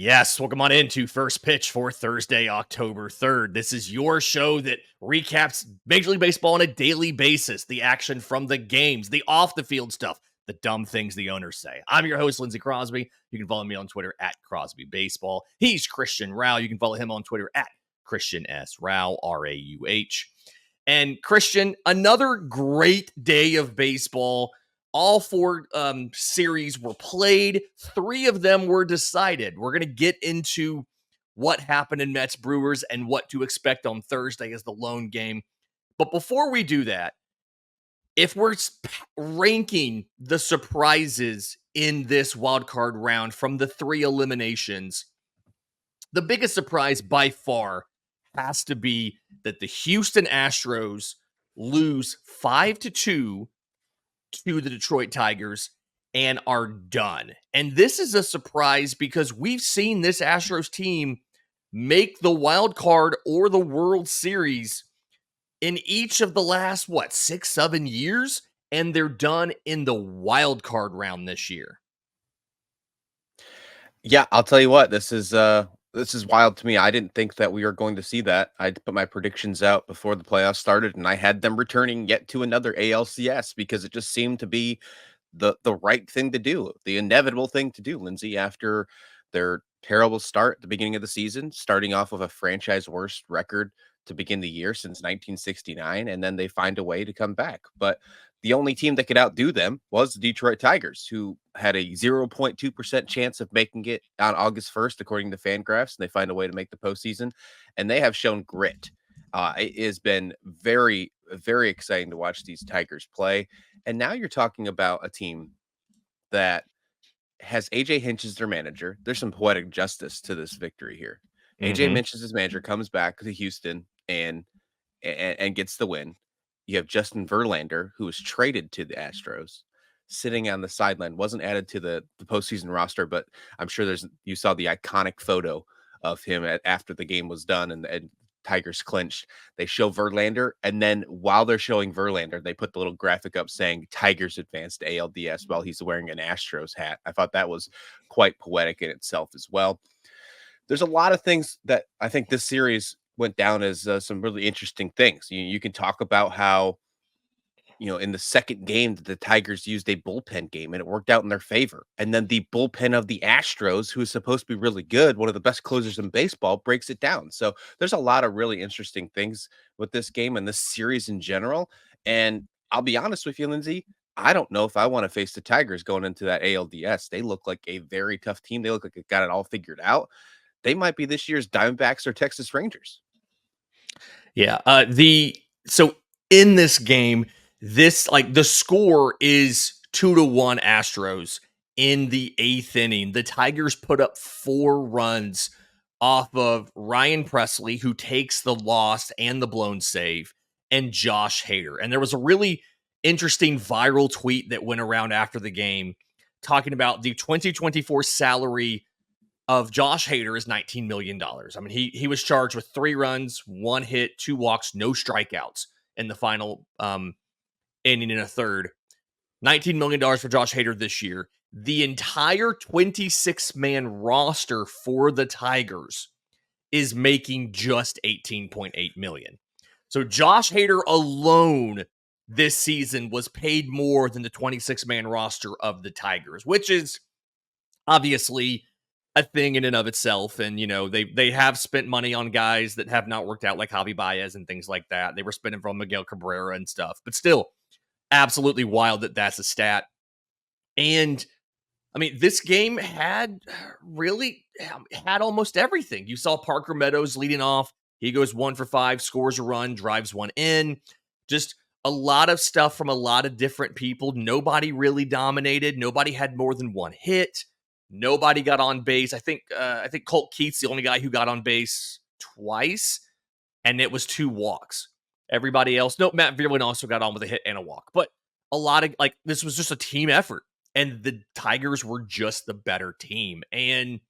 Yes, welcome on into First Pitch for Thursday, October 3rd. This is your show that recaps Major League Baseball on a daily basis, the action from the games, the off-the-field stuff, the dumb things the owners say. I'm your host, Lindsay Crosby. You can follow me on Twitter at Crosby Baseball. He's Christian Rauh. You can follow him on Twitter at Christian S. Rauh, R-A-U-H. And Christian, another great day of baseball. All four series were played. 3 of them were decided. We're going to get into what happened in Mets Brewers and what to expect on Thursday as the lone game. But before we do that, if we're ranking the surprises in this wildcard round from the 3 eliminations, the biggest surprise by far has to be that the Houston Astros lose 5-2 to the Detroit Tigers and are done. And this is a surprise because we've seen this Astros team make the wild card or the World Series in each of the last, 6-7 years? And they're done in the wild card round this year. Yeah, I'll tell you what, this is wild to me. I didn't think that we were going to see that. I put my predictions out before the playoffs started, and I had them returning yet to another ALCS because it just seemed to be the right thing to do, the inevitable thing to do, Lindsay, after their terrible start at the beginning of the season, starting off with a franchise worst record to begin the year since 1969, and then they find a way to come back. But the only team that could outdo them was the Detroit Tigers, who had a 0.2% chance of making it on August 1st, according to Fangraphs, and they find a way to make the postseason, and they have shown grit. It has been very, very exciting to watch these Tigers play. And now you're talking about a team that has AJ Hinch as their manager. There's some poetic justice to this victory here. AJ Hinch as his manager comes back to Houston and gets the win. You have Justin Verlander, who was traded to the Astros, sitting on the sideline, wasn't added to the postseason roster, but I'm sure you saw the iconic photo of him after the game was done and Tigers clinched. They show Verlander, and then while they're showing Verlander, they put the little graphic up saying Tigers advanced to ALDS while he's wearing an Astros hat. I thought that was quite poetic in itself as well. There's a lot of things that I think this series went down as some really interesting things. You can talk about how, in the second game, the Tigers used a bullpen game and it worked out in their favor. And then the bullpen of the Astros, who is supposed to be really good, one of the best closers in baseball, breaks it down. So there's a lot of really interesting things with this game and this series in general. And I'll be honest with you, Lindsay, I don't know if I want to face the Tigers going into that ALDS. They look like a very tough team. They look like they got it all figured out. They might be this year's Diamondbacks or Texas Rangers. Yeah. So in this game, the score is 2-1 Astros in the 8th inning. The Tigers put up 4 runs off of Ryan Presley, who takes the loss and the blown save, and Josh Hader. And there was a really interesting viral tweet that went around after the game talking about the 2024 salary of Josh Hader is $19 million. I mean, he was charged with 3 runs, 1 hit, 2 walks, no strikeouts in the final inning in a third. $19 million for Josh Hader this year. The entire 26-man roster for the Tigers is making just $18.8 million. So Josh Hader alone this season was paid more than the 26-man roster of the Tigers, which is obviously a thing in and of itself. And, they have spent money on guys that have not worked out, like Javi Baez and things like that. They were spending from Miguel Cabrera and stuff, but still absolutely wild that that's a stat. And I mean, this game had almost everything. You saw Parker Meadows leading off. He goes 1 for 5, scores a run, drives 1 in. Just a lot of stuff from a lot of different people. Nobody really dominated. Nobody had more than 1 hit. Nobody got on base. I think Colt Keith's the only guy who got on base twice, and it was 2 walks. Everybody else, Matt Vierlin also got on with a hit and a walk. But a lot of, this was just a team effort, and the Tigers were just the better team. And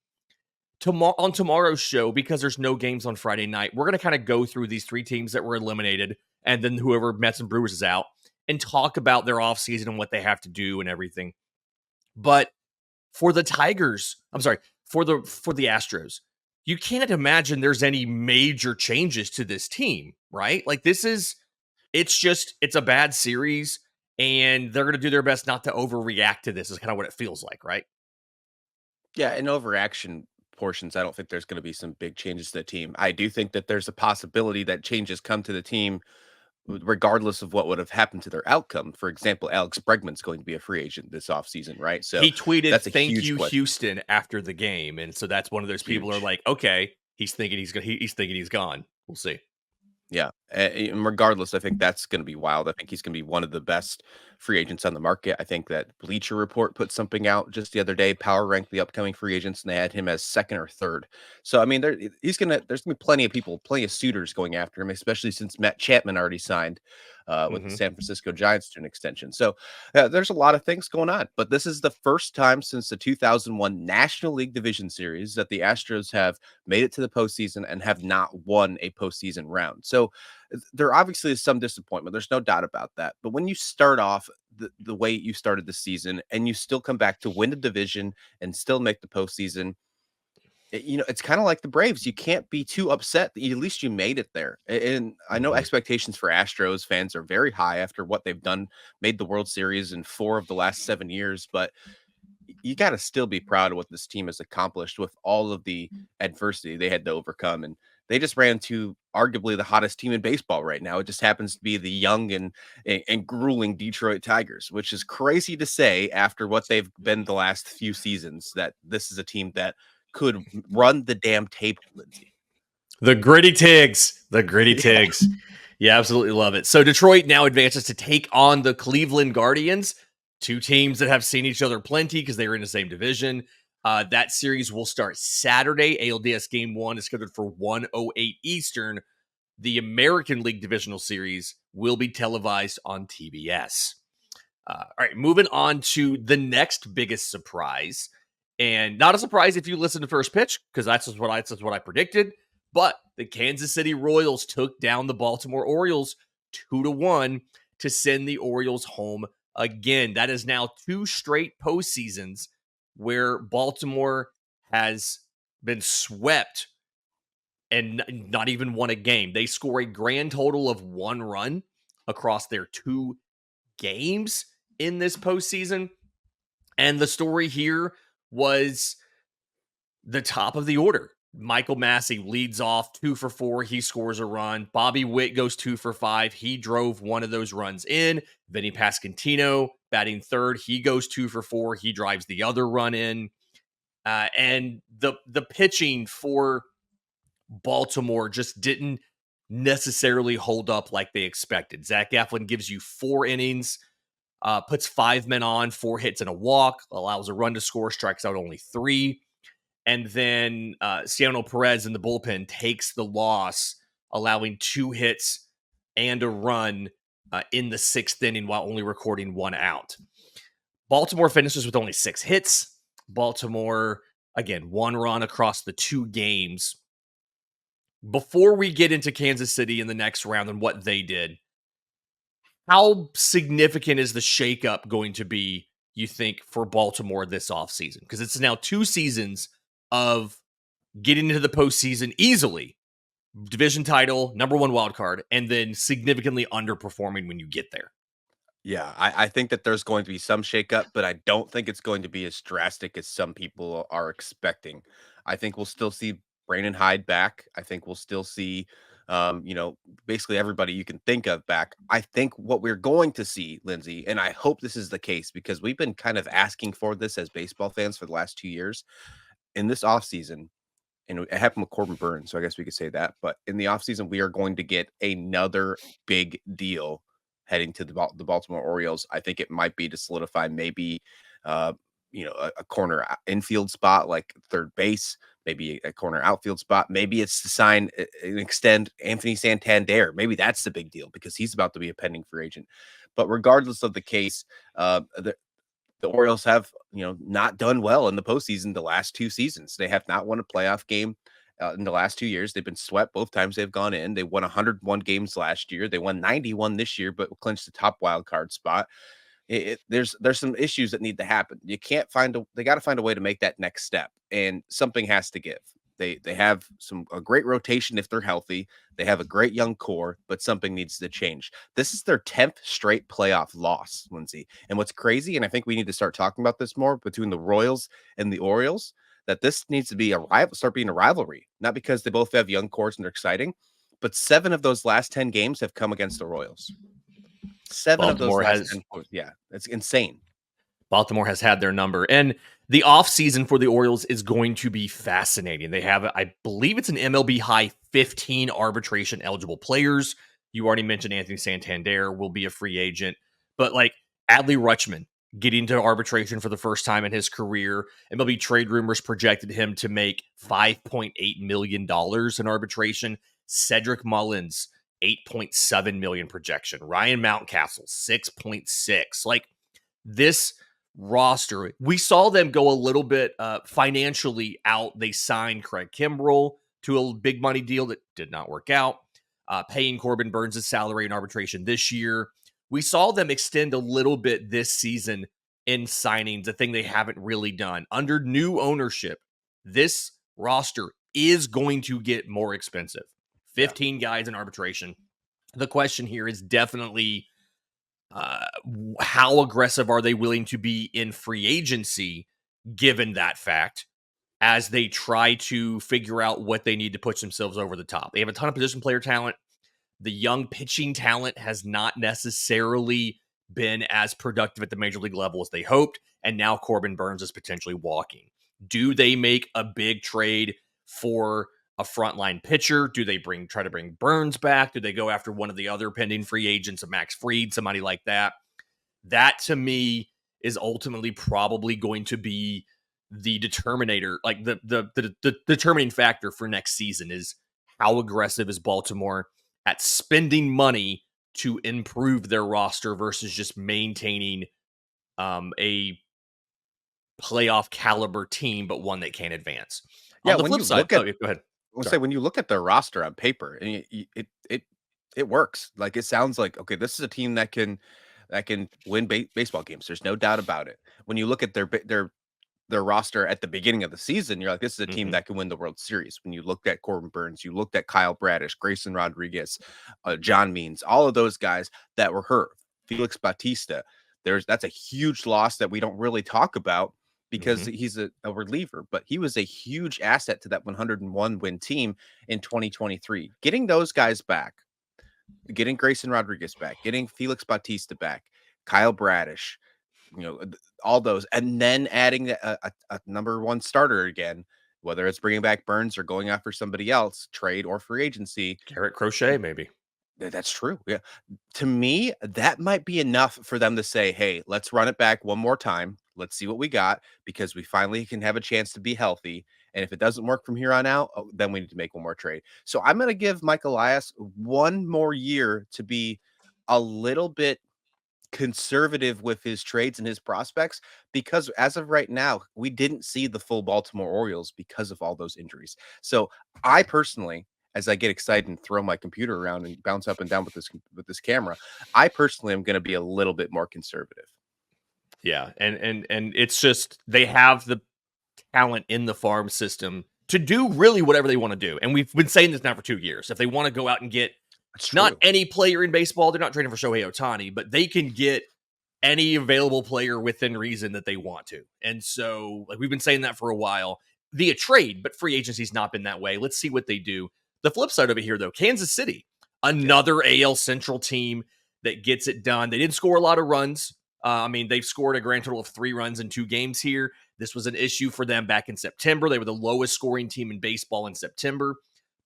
on tomorrow's show, because there's no games on Friday night, we're going to kind of go through these 3 teams that were eliminated, and then whoever Mets and Brewers is out, and talk about their offseason and what they have to do and everything. But for the Tigers, for the Astros, you can't imagine there's any major changes to this team, right? Like it's a bad series, and they're going to do their best not to overreact to this. Is kind of what it feels like, right? Yeah, in overreaction portions, I don't think there's going to be some big changes to the team. I do think that there's a possibility that changes come to the team regardless of what would have happened to their outcome. For example, Alex Bregman's going to be a free agent this offseason, right? So He tweeted, that's a "Thank huge you, question. Houston," after the game, and so that's one of those people are Huge. like, "Okay, he's thinking he's gone. We'll see." Yeah, and regardless, I think that's going to be wild. I think he's going to be one of the best free agents on the market. I think that Bleacher Report put something out just the other day, power ranked the upcoming free agents, and they had him as second or third. So I mean, there's gonna be plenty of people, plenty of suitors going after him, especially since Matt Chapman already signed with the Mhm. San Francisco Giants to an extension. So there's a lot of things going on. But this is the first time since the 2001 National League Division Series that the Astros have made it to the postseason and have not won a postseason round. So there obviously is some disappointment. There's no doubt about that. But when you start off the way you started the season and you still come back to win the division and still make the postseason, it's kind of like the Braves. You can't be too upset. At least you made it there. And I know Mhm. expectations for Astros fans are very high after what they've done, made the World Series in 4 of the last 7 years. But you got to still be proud of what this team has accomplished with all of the adversity they had to overcome. And they just ran to arguably the hottest team in baseball right now. It just happens to be the young and grueling Detroit Tigers, which is crazy to say after what they've been the last few seasons, that this is a team that could run the damn table, Lindsay. The gritty Tigs. The gritty Yeah. Tigs. Yeah, absolutely love it. So Detroit now advances to take on the Cleveland Guardians, two teams that have seen each other plenty because they were in the same division. That series will start Saturday. ALDS Game 1 is scheduled for 1:08 Eastern. The American League Divisional Series will be televised on TBS. All right, moving on to the next biggest surprise, and not a surprise if you listen to First Pitch because that's what I predicted. But the Kansas City Royals took down the Baltimore Orioles 2-1 to send the Orioles home again. That is now two straight postseasons where Baltimore has been swept and not even won a game. They score a grand total of 1 run across their two games in this postseason. And the story here was the top of the order. Michael Massey leads off 2 for 4. He scores a run. Bobby Witt goes 2 for 5. He drove one of those runs in. Vinny Pasquantino batting third. He goes 2 for 4. He drives the other run in. And the pitching for Baltimore just didn't necessarily hold up like they expected. Zach Eflin gives you 4 innings, puts 5 men on, 4 hits and a walk, allows a run to score, strikes out only 3. And then Ciano Perez in the bullpen takes the loss, allowing 2 hits and a run in the 6th inning while only recording 1 out. Baltimore finishes with only 6 hits. Baltimore, again, 1 run across the 2 games. Before we get into Kansas City in the next round and what they did, how significant is the shakeup going to be, you think, for Baltimore this offseason? Because it's now 2 seasons of getting into the postseason easily, division title, #1 wild card, and then significantly underperforming when you get there. Yeah, I think that there's going to be some shakeup, but I don't think it's going to be as drastic as some people are expecting. I think we'll still see Brandon Hyde back. I think we'll still see, basically everybody you can think of back. I think what we're going to see, Lindsay, and I hope this is the case because we've been kind of asking for this as baseball fans for the last 2 years in this offseason. And it happened with Corbin Burns, so I guess we could say that. But in the offseason, we are going to get another big deal heading to the Baltimore Orioles. I think it might be to solidify maybe, a corner infield spot like third base, maybe a corner outfield spot. Maybe it's to sign and extend Anthony Santander. Maybe that's the big deal because he's about to be a pending free agent. But regardless of the case, the Orioles have, not done well in the postseason the last 2 seasons. They have not won a playoff game in the last 2 years. They've been swept both times they've gone in. They won 101 games last year. They won 91 this year, but clinched the top wild card spot. There's some issues that need to happen. You can't find they got to find a way to make that next step, and something has to give. They have a great rotation if they're healthy. They have a great young core, but something needs to change. This is their 10th straight playoff loss, Lindsay. And what's crazy, and I think we need to start talking about this more between the Royals and the Orioles, that this needs to be start being a rivalry, not because they both have young cores and they're exciting, but 7 of those last 10 games have come against the Royals. 7 of those Baltimore last has 10 yeah, it's insane. Baltimore has had their number. And the offseason for the Orioles is going to be fascinating. They have, I believe it's an MLB high 15 arbitration eligible players. You already mentioned Anthony Santander will be a free agent, but like Adley Rutschman getting to arbitration for the first time in his career. MLB trade rumors projected him to make $5.8 million in arbitration. Cedric Mullins, 8.7 million projection. Ryan Mountcastle, 6.6. Like this roster, we saw them go a little bit financially out. They signed Craig Kimbrell to a big money deal that did not work out, paying Corbin Burns' salary in arbitration this year. We saw them extend a little bit this season in signings, a thing they haven't really done. Under new ownership, this roster is going to get more expensive. 15 guys in arbitration. The question here is definitely how aggressive are they willing to be in free agency, given that fact, as they try to figure out what they need to push themselves over the top. They have a ton of position player talent. The young pitching talent has not necessarily been as productive at the major league level as they hoped, and now Corbin Burns is potentially walking. Do they make a big trade for a frontline pitcher? Do they try to bring Burns back? Do they go after one of the other pending free agents, a Max Fried, somebody like that? That to me is ultimately probably going to be the determinator, like the determining factor for next season is how aggressive is Baltimore at spending money to improve their roster versus just maintaining a playoff caliber team, but one that can't advance. Yeah, On the when flip you side, look at go ahead. let's say Sorry. when you look at their roster on paper, and it works. Like, it sounds like, okay, this is a team that can win baseball games. There's no doubt about it. When you look at their roster at the beginning of the season, you're like, this is a team Mm-hmm. that can win the World Series. When you looked at Corbin Burns, you looked at Kyle Bradish, Grayson Rodriguez, John Means, all of those guys that were hurt. Felix Bautista, that's a huge loss that we don't really talk about because Mm-hmm. he's a reliever, but he was a huge asset to that 101 win team in 2023. Getting those guys back, getting Grayson Rodriguez back, getting Felix Bautista back, Kyle Bradish, all those, and then adding a number one starter again, whether it's bringing back Burns or going after somebody else, trade or free agency. Garrett Crochet, maybe. That's true. Yeah. To me, that might be enough for them to say, hey, let's run it back one more time. Let's see what we got because we finally can have a chance to be healthy. And if it doesn't work from here on out, then we need to make one more trade. So I'm going to give Mike Elias one more year to be a little bit conservative with his trades and his prospects because as of right now, we didn't see the full Baltimore Orioles because of all those injuries. So I personally, as I get excited and throw my computer around and bounce up and down with this camera, I personally am going to be a little bit more conservative. Yeah, and it's just they have the talent in the farm system to do really whatever they want to do. And we've been saying this now for 2 years. If they want to go out and get That's not true. any player in baseball, they're not trading for Shohei Ohtani, but they can get any available player within reason that they want to. And so, like we've been saying that for a while via trade, but free agency's not been that way. Let's see what they do. The flip side of it here, though, Kansas City, another AL Central team that gets it done. They didn't score a lot of runs. They've scored a grand total of 3 runs in 2 games here. This was an issue for them back in September. They were the lowest scoring team in baseball in September,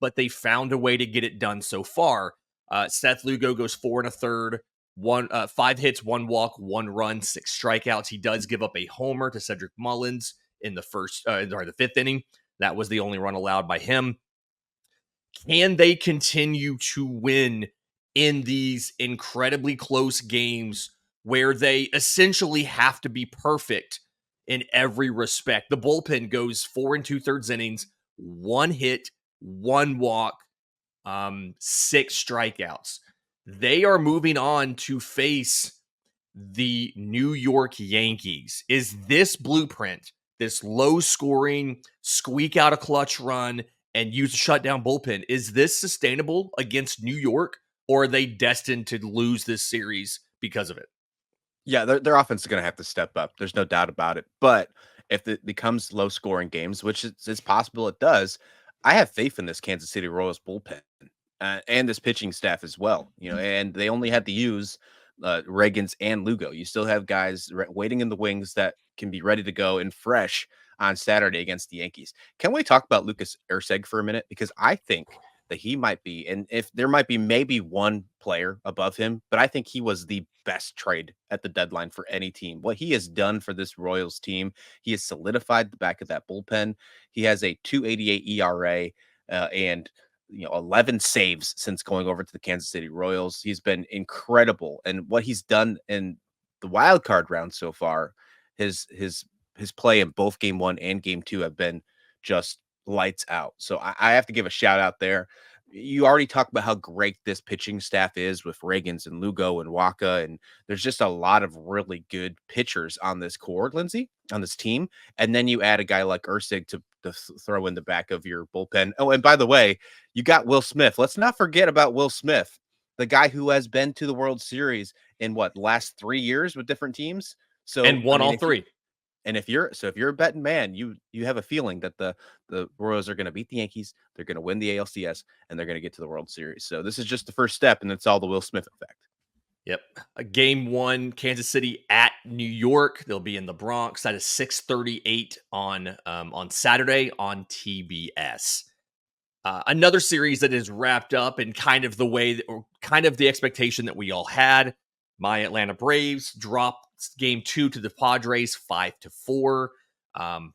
but they found a way to get it done so far. Seth Lugo goes 4 1/3, 5 hits, 1 walk, 1 run, 6 strikeouts. He does give up a homer to Cedric Mullins in the the 5th inning. That was the only run allowed by him. Can they continue to win in these incredibly close games where they essentially have to be perfect in every respect? The bullpen goes 4 2/3 innings, 1 hit, 1 walk, 6 strikeouts. They are moving on to face the New York Yankees. Is this blueprint, this low scoring, squeak out a clutch run and use a shutdown bullpen, is this sustainable against New York, or are they destined to lose this series because of it? Yeah, their offense is gonna have to step up. There's no doubt about it. But if it becomes low scoring games, which is possible it does, I have faith in this Kansas City Royals bullpen and this pitching staff as well. And they only had to use Reagans and Lugo. You still have guys waiting in the wings that can be ready to go and fresh on Saturday against the Yankees. Can we talk about Lucas Erceg for a minute? Because I think that he might be, and if there might be maybe one player above him, but I think he was the best trade at the deadline for any team. What he has done for this Royals team, he has solidified the back of that bullpen. He has a 2.88 ERA and 11 saves since going over to the Kansas City Royals. He's been incredible, and what he's done in the wild card round so far, his play in both game 1 and game 2 have been just lights out. So I have to give a shout out there. You already talked about how great this pitching staff is with Reagans and Lugo and Waka, and there's just a lot of really good pitchers on this core, Lindsay, on this team. And then you add a guy like Ursig to throw in the back of your bullpen. Oh, and by the way, you got Will Smith. Let's not forget about Will Smith, the guy who has been to the World Series in last 3 years with different teams. So And won all if you, three. and if you're a betting man, you have a feeling that the Royals are going to beat the Yankees, they're going to win the ALCS, and they're going to get to the World Series. So this is just the first step, and it's all the Will Smith effect. Yep. Game 1, Kansas City at New York. They'll be in the Bronx. That is 6:38 on Saturday on TBS. Another series that is wrapped up in kind of the way that, or kind of the expectation that we all had. My Atlanta Braves dropped game 2 to the Padres 5-4.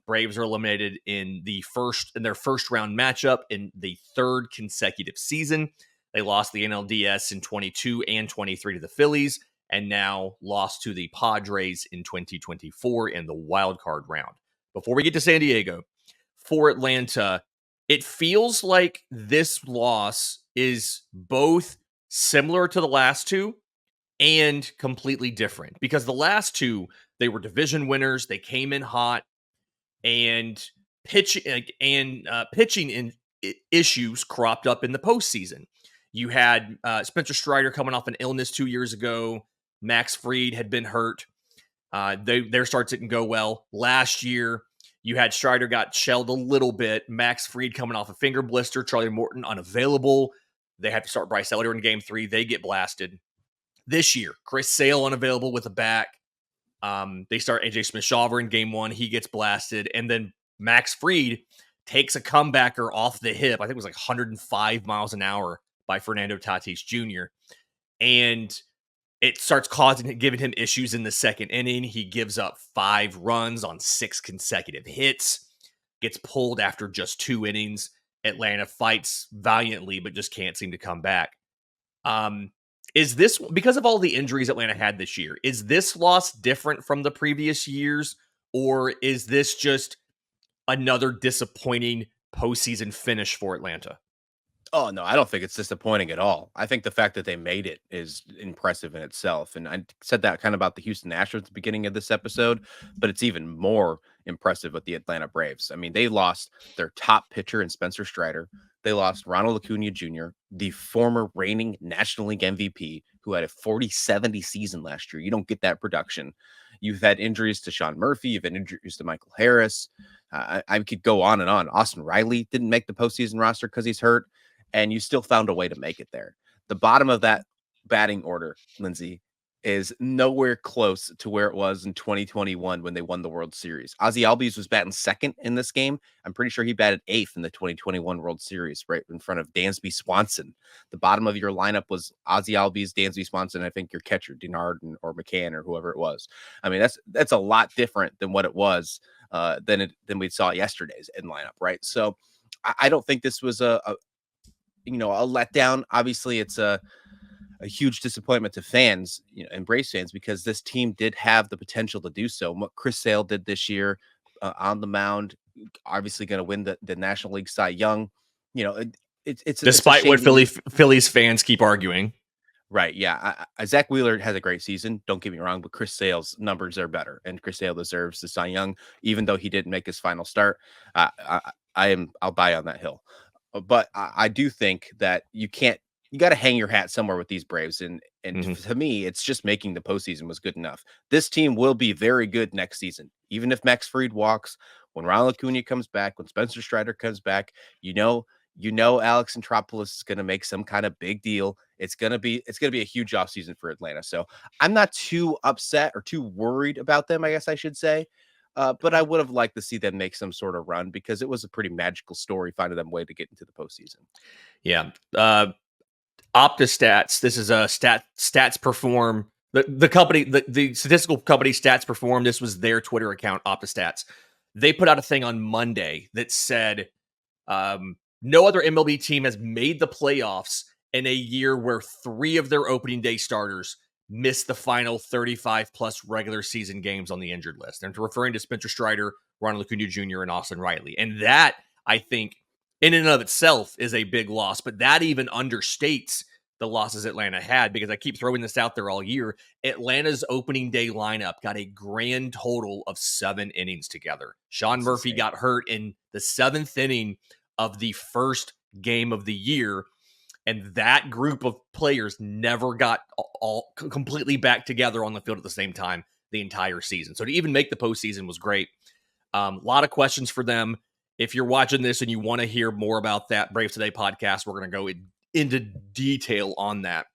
Braves are eliminated in their first round matchup in the third consecutive season. They lost the NLDS in 22 and 23 to the Phillies, and now lost to the Padres in 2024 in the wild card round. Before we get to San Diego, for Atlanta, it feels like this loss is both similar to the last two and completely different, because the last two, they were division winners. They came in hot, and pitching issues cropped up in the postseason. You had Spencer Strider coming off an illness 2 years ago. Max Fried had been hurt. Their starts didn't go well. Last year, you had Strider got shelled a little bit. Max Fried coming off a finger blister. Charlie Morton unavailable. They have to start Bryce Elder in game 3. They get blasted. This year, Chris Sale unavailable with a back. They start AJ Smith-Shawver in game 1. He gets blasted. And then Max Fried takes a comebacker off the hip. I think it was like 105 miles an hour by Fernando Tatis Jr. And it starts giving him issues in the second inning. He gives up 5 runs on 6 consecutive hits, gets pulled after just 2 innings. Atlanta fights valiantly, but just can't seem to come back. Is this, because of all the injuries Atlanta had this year, is this loss different from the previous years, or is this just another disappointing postseason finish for Atlanta? Oh, no, I don't think it's disappointing at all. I think the fact that they made it is impressive in itself. And I said that kind of about the Houston Astros at the beginning of this episode, but it's even more impressive with the Atlanta Braves. I mean, they lost their top pitcher in Spencer Strider. They lost Ronald Acuna Jr., the former reigning National League MVP, who had a 40-70 season last year. You don't get that production. You've had injuries to Sean Murphy. You've had injuries to Michael Harris. I could go on and on. Austin Riley didn't make the postseason roster because he's hurt, and you still found a way to make it there. The bottom of that batting order, Lindsay, is nowhere close to where it was in 2021 when they won the World Series. Ozzie Albies was batting second in this game. I'm pretty sure he batted 8th in the 2021 World Series, right in front of Dansby Swanson. The bottom of your lineup was Ozzie Albies, Dansby Swanson, I think your catcher, Denard or McCann or whoever it was. I mean, that's a lot different than what it was than we saw yesterday's in lineup, right? So I don't think this was a letdown. Obviously, it's a huge disappointment to fans, and Braves fans, because this team did have the potential to do so. What Chris Sale did this year on the mound, obviously going to win the National League Cy Young. It's Despite a what Phillies fans keep arguing. Right. Yeah. Zach Wheeler has a great season. Don't get me wrong, but Chris Sale's numbers are better, and Chris Sale deserves the Cy Young, even though he didn't make his final start. I'll die on that hill. But I do think that you got to hang your hat somewhere with these Braves. And Mhm. to me, it's just making the postseason was good enough. This team will be very good next season, even if Max Fried walks, when Ronald Acuna comes back, when Spencer Strider comes back, you know, Alex Anthopoulos is going to make some kind of big deal. It's gonna be a huge offseason for Atlanta. So I'm not too upset or too worried about them, I guess I should say. But I would have liked to see them make some sort of run because it was a pretty magical story finding them way to get into the postseason. Yeah. OptaStats. This is a stats perform. The company, the statistical company Stats Perform. This was their Twitter account, OptaStats. They put out a thing on Monday that said no other MLB team has made the playoffs in a year where 3 of their opening day starters missed the final 35 plus regular season games on the injured list. They're referring to Spencer Strider, Ronald Acuna Jr., and Austin Riley. And that, I think, in and of itself is a big loss, but that even understates the losses Atlanta had, because I keep throwing this out there all year. Atlanta's opening day lineup got a grand total of 7 innings together. Sean That's Murphy insane. got hurt in the 7th inning of the first game of the year, and that group of players never got all completely back together on the field at the same time the entire season. So to even make the postseason was great. A lot of questions for them. If you're watching this and you want to hear more about that Braves Today podcast, we're going to go into detail on that.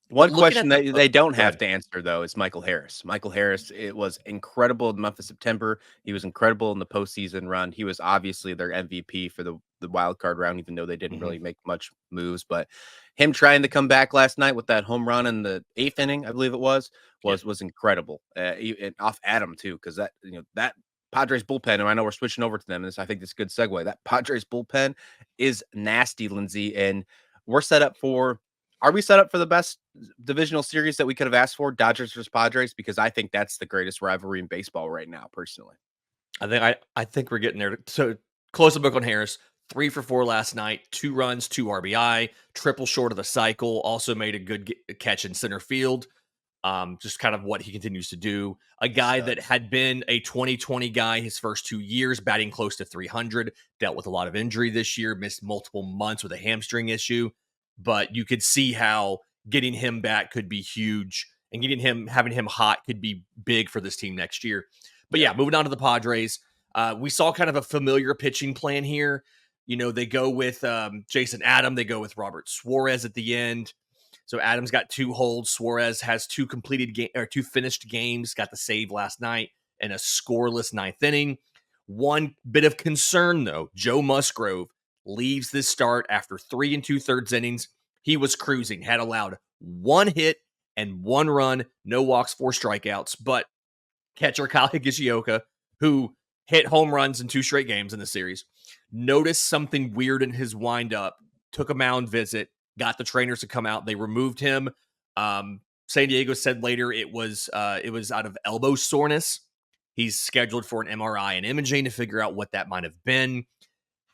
One But looking question at the that they don't go have ahead. to answer though is Michael Harris. Michael Harris, it was incredible in the month of September. He was incredible in the postseason run. He was obviously their MVP for the wild card round, even though they didn't Mhm. really make much moves. But him trying to come back last night with that home run in the 8th inning, I believe it was, Yeah. was incredible. And off Adam too, because that Padres bullpen, and I know we're switching over to them. And I think this is a good segue. That Padres bullpen is nasty, Lindsay, and we're set up for. Are we set up for the best divisional series that we could have asked for, Dodgers versus Padres? Because I think that's the greatest rivalry in baseball right now, personally. I think we're getting there. So close the book on Harris. 3 for 4 last night, 2 runs, 2 RBI, triple short of the cycle. Also made a good catch in center field. Just kind of what he continues to do. A guy Stud. that had been a 2020 guy his first 2 years, batting close to 300, dealt with a lot of injury this year, missed multiple months with a hamstring issue. But you could see how getting him back could be huge, and having him hot could be big for this team next year. But Yeah. yeah, moving on to the Padres, we saw kind of a familiar pitching plan here. You know, they go with Jason Adam, they go with Robert Suarez at the end. So Adams got 2 holds. Suarez has 2 2 finished games. Got the save last night and a scoreless 9th inning. One bit of concern though: Joe Musgrove leaves this start after 3 2/3 innings. He was cruising, had allowed 1 hit and 1 run, no walks, 4 strikeouts. But catcher Kyle Higashioka, who hit home runs in 2 straight games in the series, noticed something weird in his windup, took a mound visit, got the trainers to come out. They removed him. San Diego said later it was out of elbow soreness. He's scheduled for an MRI and imaging to figure out what that might have been.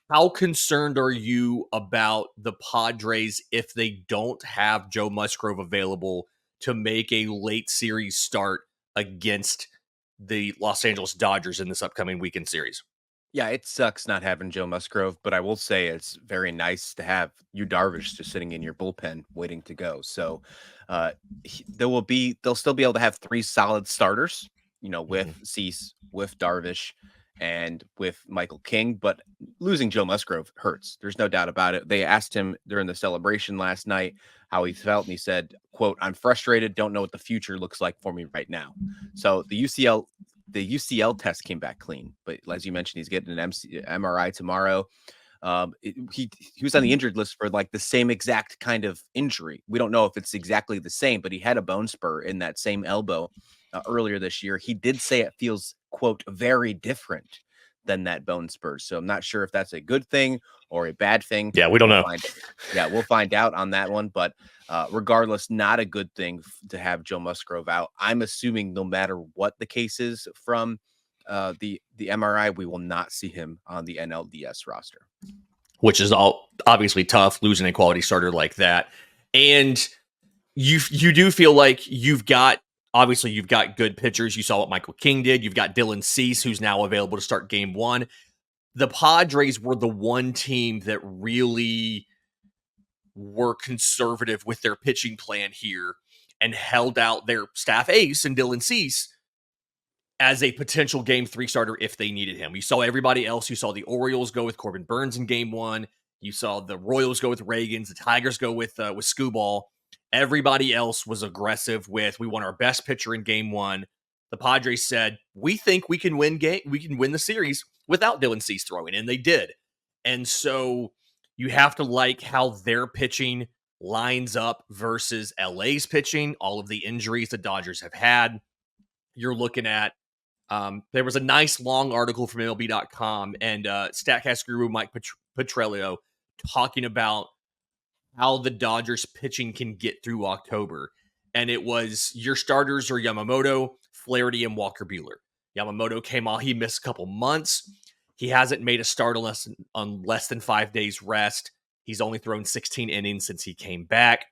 How concerned are you about the Padres if they don't have Joe Musgrove available to make a late series start against the Los Angeles Dodgers in this upcoming weekend series? Yeah, it sucks not having Joe Musgrove, but I will say it's very nice to have you Darvish just sitting in your bullpen waiting to go. So uh they'll still be able to have 3 solid starters, with Mhm. Cease, with Darvish, and with Michael King, but losing Joe Musgrove hurts. There's no doubt about it. They asked him during the celebration last night how he felt, and he said, quote, "I'm frustrated, don't know what the future looks like for me right now." So the UCL test came back clean, but as you mentioned, he's getting an MRI tomorrow. He was on the injured list for like the same exact kind of injury. We don't know if it's exactly the same, but he had a bone spur in that same elbow earlier this year. He did say it feels, quote, very different than that bone spur. So I'm not sure if that's a good thing or a bad thing. Yeah, we don't We'll know. find Yeah, we'll find out on that one. But regardless, not a good thing to have Joe Musgrove out. I'm assuming no matter what the case is from the MRI, we will not see him on the NLDS roster. Which is all obviously tough, losing a quality starter like that. And you do feel like you've got good pitchers. You saw what Michael King did. You've got Dylan Cease, who's now available to start game one. The Padres were the one team that really were conservative with their pitching plan here and held out their staff ace and Dylan Cease as a potential game 3 starter if they needed him. You saw everybody else. You saw the Orioles go with Corbin Burns in game 1. You saw the Royals go with Reagans. The Tigers go with Skubal. Everybody else was aggressive with, we want our best pitcher in game 1. The Padres said, we think we can win the series without Dylan Cease throwing, and they did. And so you have to like how their pitching lines up versus LA's pitching, all of the injuries the Dodgers have had. You're looking at, there was a nice long article from MLB.com and StatCast guru Mike Petrello talking about how the Dodgers pitching can get through October. And it was, your starters are Yamamoto, Flaherty, and Walker Buehler. Yamamoto came off, he missed a couple months. He hasn't made a start on less than 5 days rest. He's only thrown 16 innings since he came back.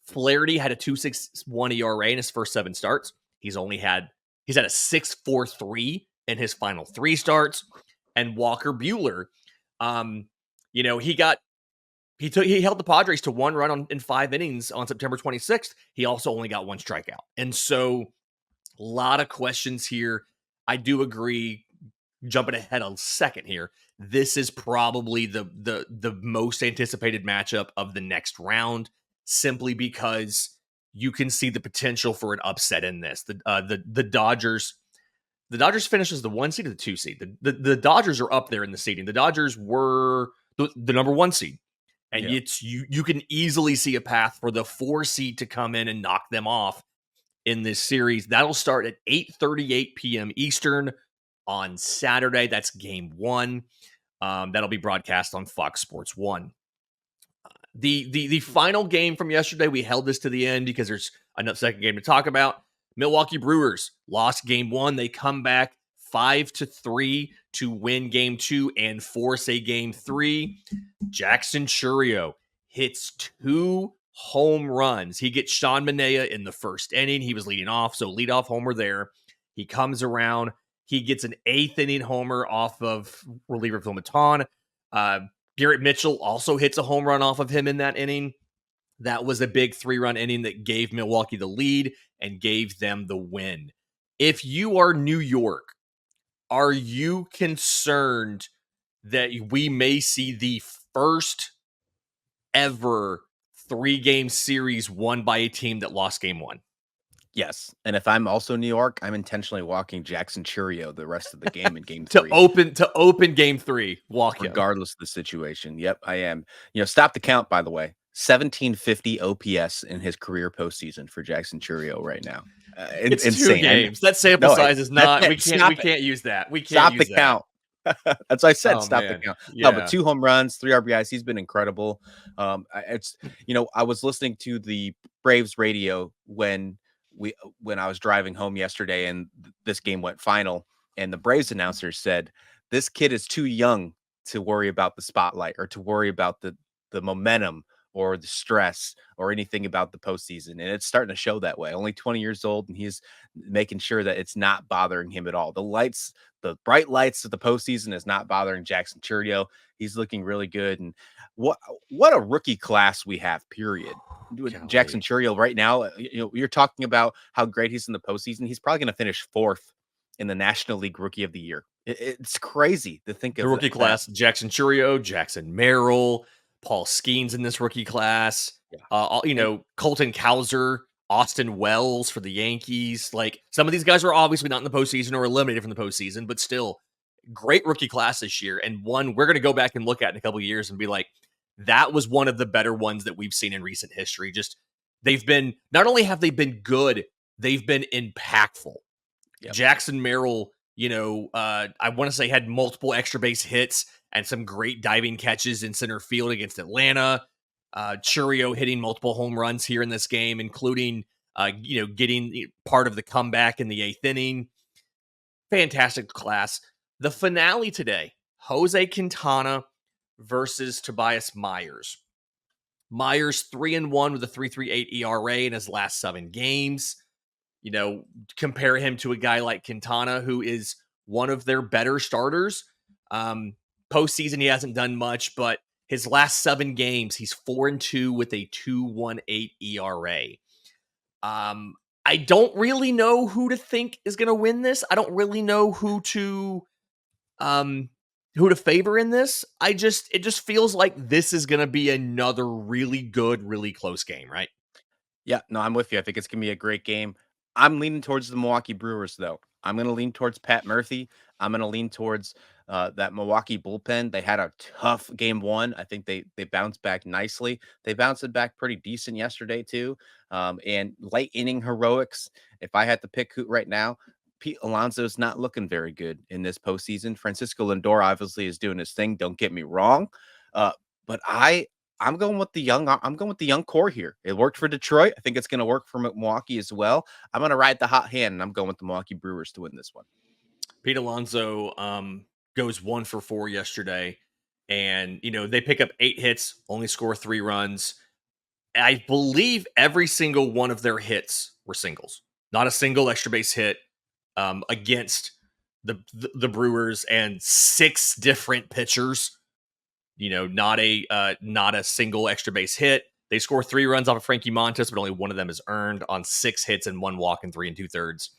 Flaherty had a 2.61 ERA in his first 7 starts. He's had a 6.43 in his final 3 starts. And Walker Buehler, he held the Padres to 1 run in 5 innings on September 26th. He also only got 1 strikeout. And so a lot of questions here. I do agree, jumping ahead a second here, this is probably the most anticipated matchup of the next round, simply because you can see the potential for an upset in this. The Dodgers finished as the 1 seed or the 2 seed. The Dodgers are up there in the seeding. The Dodgers were the number 1 seed. And you can easily see a path for the 4 seed to come in and knock them off in this series. That'll start at 8:38 p.m. Eastern on Saturday. That's game 1. That'll be broadcast on Fox Sports 1. The final game from yesterday, we held this to the end because there's another second game to talk about. Milwaukee Brewers lost game 1. They come back 5-3 to win game 2 and force a game 3. Jackson Chourio hits 2 home runs. He gets Sean Manaea in the first inning. He was leading off, so leadoff homer there. He comes around. He gets an 8th inning homer off of reliever Phil Maton. Garrett Mitchell also hits a home run off of him in that inning. That was a big 3-run inning that gave Milwaukee the lead and gave them the win. If you are New York, are you concerned that we may see the first ever 3-game series won by a team that lost game 1? Yes. And if I'm also New York, I'm intentionally walking Jackson Chourio the rest of the game in game 3. to open game 3, walk him. Regardless of the situation. Yep, I am. Stop the count, by the way. 1750 OPS in his career postseason for Jackson Chourio right now. It's insane. 2 games. That sample size is not. We can't use that. We can't stop use the count. That's what I said. Stop man. the count. Yeah. No, but 2 home runs, 3 RBIs. He's been incredible. I was listening to the Braves radio when I was driving home yesterday, and this game went final, and the Braves announcer said, "This kid is too young to worry about the spotlight or to worry about the momentum or the stress or anything about the postseason." And it's starting to show that way. Only 20 years old, and he's making sure that it's not bothering him at all. The bright lights of the postseason is not bothering Jackson Chourio. He's looking really good. And what a rookie class we have, period. Jackson Chourio right now, you're talking about how great he's in the postseason. He's probably going to finish 4th in the National League Rookie of the Year. It's crazy to think of the rookie class. Jackson Chourio, Jackson Merrill, Paul Skeens in this rookie class. Yeah. Colton Cowser, Austin Wells for the Yankees. Like, some of these guys are obviously not in the postseason or eliminated from the postseason, but still great rookie class this year. And one we're going to go back and look at in a couple of years and be like, that was one of the better ones that we've seen in recent history. Just, not only have they been good, they've been impactful. Yep. Jackson Merrill, I want to say had multiple extra base hits and some great diving catches in center field against Atlanta. Chourio hitting multiple home runs here in this game, including, getting part of the comeback in the 8th inning. Fantastic class. The finale today, Jose Quintana versus Tobias Myers. Myers 3-1 with a 3.38 ERA in his last 7 games. Compare him to a guy like Quintana, who is one of their better starters. Postseason, he hasn't done much, but his last 7 games, he's 4-2 with a 2.18 ERA. I don't really know who to think is going to win this. I don't really know who to favor in this. It just feels like this is going to be another really good, really close game, right? Yeah, no, I'm with you. I think it's gonna be a great game. I'm leaning towards the Milwaukee Brewers, though. I'm gonna lean towards Pat Murphy. I'm gonna lean towards that Milwaukee bullpen. They had a tough game one. I think they bounced back nicely. They bounced it back pretty decent yesterday too. And late inning heroics. If I had to pick who right now, Pete Alonso's not looking very good in this postseason. Francisco Lindor obviously is doing his thing. Don't get me wrong, but I'm going with the young core here. It worked for Detroit. I think it's going to work for Milwaukee as well. I'm going to ride the hot hand, and I'm going with the Milwaukee Brewers to win this one. Pete Alonso goes 1 for 4 yesterday, and they pick up 8 hits, only score 3 runs. I believe every single one of their hits were singles, not a single extra base hit against the Brewers, and 6 different pitchers. Not a single extra base hit. They score 3 runs off of Frankie Montas, but only one of them is earned on 6 hits and 1 walk in 3 2/3.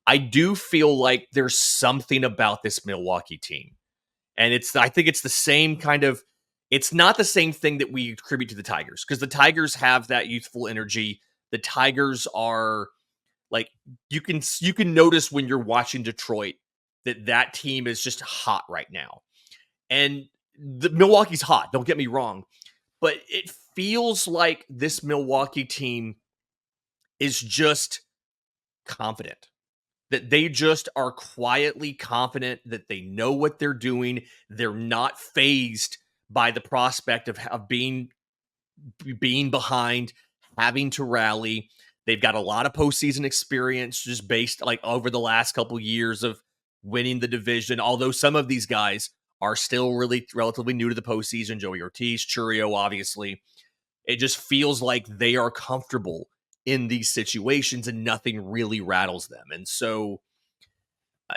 I do feel like there's something about this Milwaukee team. And I think it's the same kind of, it's not the same thing that we attribute to the Tigers, because the Tigers have that youthful energy. The Tigers are like, you can notice when you're watching Detroit that team is just hot right now. And the Milwaukee's hot, don't get me wrong, but it feels like this Milwaukee team is just confident. That they just are quietly confident, that they know what they're doing. They're not fazed by the prospect of being behind, having to rally. They've got a lot of postseason experience just based like over the last couple years of winning the division. Although some of these guys are still really relatively new to the postseason. Joey Ortiz, Churio, obviously. It just feels like they are comfortable in these situations and nothing really rattles them. And so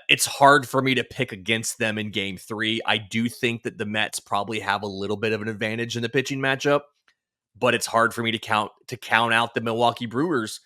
it's hard for me to pick against them in game 3. I do think that the Mets probably have a little bit of an advantage in the pitching matchup, but it's hard for me to count out the Milwaukee Brewers,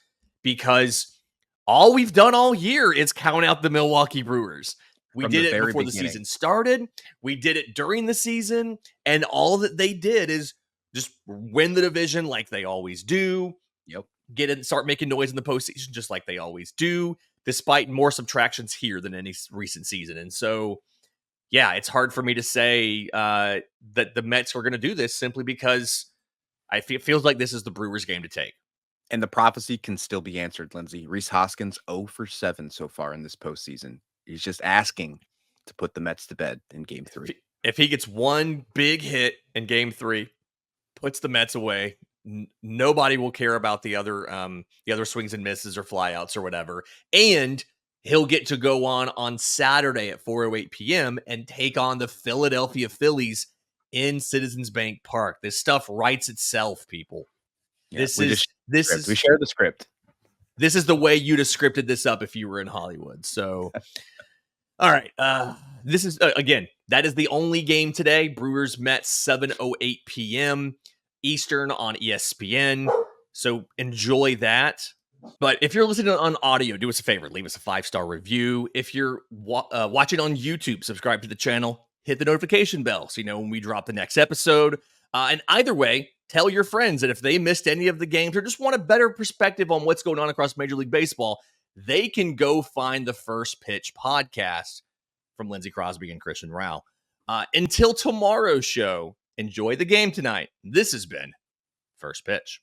because all we've done all year is count out the Milwaukee Brewers. We did it before the season started. We did it during the season. And all that they did is just win the division like they always do. Yep. Get it, start making noise in the postseason just like they always do, despite more subtractions here than any recent season. And so, yeah, it's hard for me to say that the Mets are going to do this, simply because it feels like this is the Brewers' game to take. And the prophecy can still be answered, Lindsay. Rhys Hoskins 0 for 7 so far in this postseason. He's just asking to put the Mets to bed in game 3. If he gets one big hit in game 3, puts the Mets away, nobody will care about the other swings and misses or flyouts or whatever. And he'll get to go on Saturday at 4:08 p.m. and take on the Philadelphia Phillies in Citizens Bank Park. This stuff writes itself, people. Yeah, we share the script. This is the way you'd have scripted this up if you were in Hollywood. So, all right. This is, again, that is the only game today. Brewers Mets, 7:08 p.m. Eastern on ESPN. So enjoy that. But if you're listening on audio, do us a favor. Leave us a 5-star review. If you're watching on YouTube, subscribe to the channel. Hit the notification bell so you know when we drop the next episode. And either way, tell your friends that if they missed any of the games or just want a better perspective on what's going on across Major League Baseball, they can go find the First Pitch podcast from Lindsay Crosby and Christian Rauh. Until tomorrow's show, enjoy the game tonight. This has been First Pitch.